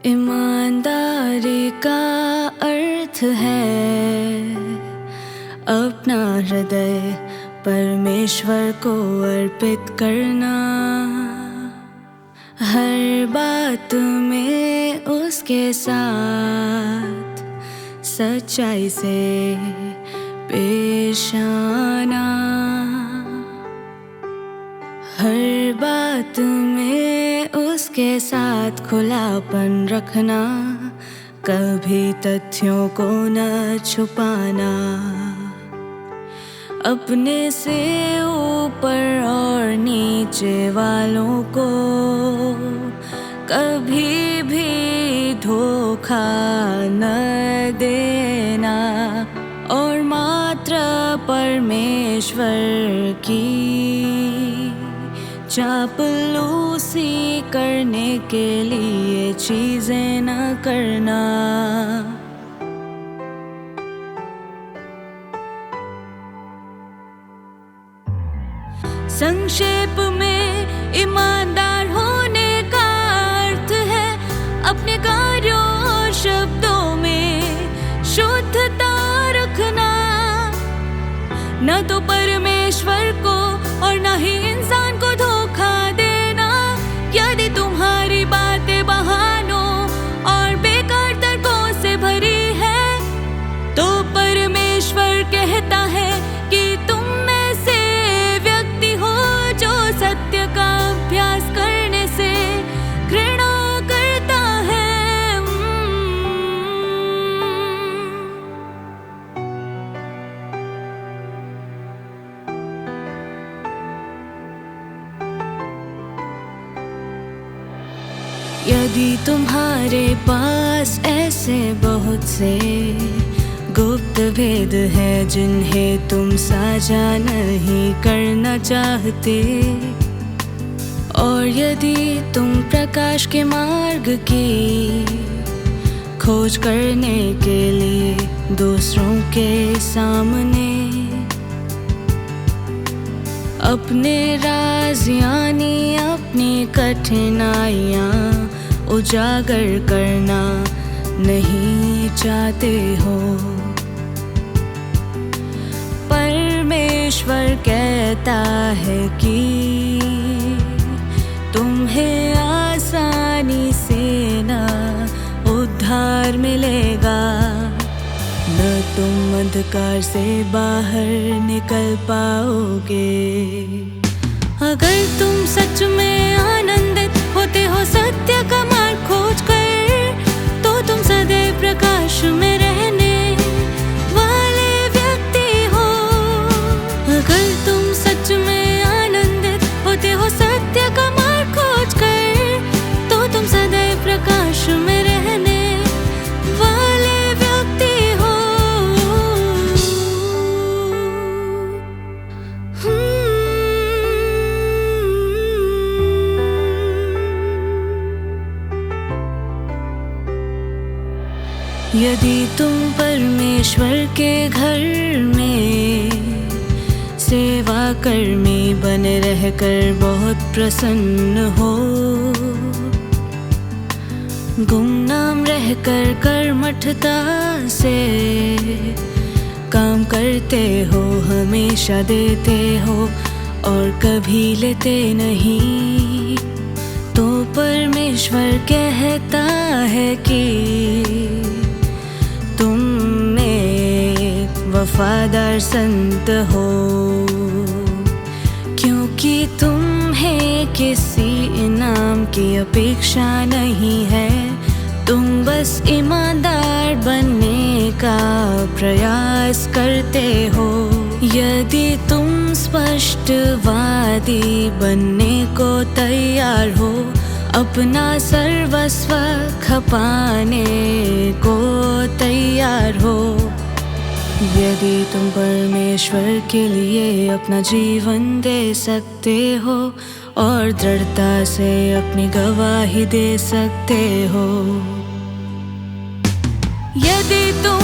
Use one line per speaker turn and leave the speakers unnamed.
ईमानदारी का अर्थ है अपना हृदय परमेश्वर को अर्पित करना, हर बात में उसके साथ सच्चाई से पेश आना, हर बात में उसके साथ खुलापन रखना, कभी तथ्यों को न छुपाना, अपने से ऊपर और नीचे वालों को कभी भी धोखा न देना, और मात्र परमेश्वर की चापलूसी करने के लिए चीजें न करना। संक्षेप में ईमानदार होने का अर्थ है अपने कार्यों और शब्दों में शुद्धता रखना, न तो परमेश्वर को और न ही इंसान को धोखा देना। यदि तुम्हारी बातें बहानों और बेकार तर्कों से भरी है, तो परमेश्वर कहता है कि तुम में से व्यक्ति हो जो सत्य का अभ्यास करने से घृणा करता है। यदि तुम्हारे पास ऐसे बहुत से गुप्त भेद है जिन्हें तुम साझा नहीं करना चाहते, और यदि तुम प्रकाश के मार्ग की खोज करने के लिए दूसरों के सामने अपने राज यानी अपनी कठिनाइयाँ उजागर करना नहीं चाहते हो, परमेश्वर कहता है कि तुम्हें आसानी से ना उद्धार मिलेगा, न तुम अंधकार से बाहर निकल पाओगे। अगर तुम सच में आनंदित होते हो सत्य का मार्ग खोज कर, तो तुम सदैव प्रकाश में रहने वाले व्यक्ति हो। अगर तुम सच में आनंदित होते हो सत्य का मार्ग खोज कर, तो तुम सदैव प्रकाश में रहने वाले व्यक्ति हो। यदि तुम परमेश्वर के घर में सेवा कर्मी बने रहकर बहुत प्रसन्न हो, गुमनाम रहकर कर्मठता से काम करते हो, हमेशा देते हो और कभी लेते नहीं, तो परमेश्वर कहता है कि तुम एक वफादार संत हो, क्योंकि तुम्हें किसी इनाम की अपेक्षा नहीं है, तुम बस ईमानदार बनने का प्रयास करते हो। यदि तुम स्पष्टवादी बनने को तैयार हो, अपना सर्वस्व खपाने को तैयार हो, यदि तुम परमेश्वर के लिए अपना जीवन दे सकते हो और दृढ़ता से अपनी गवाही दे सकते हो, यदि तुम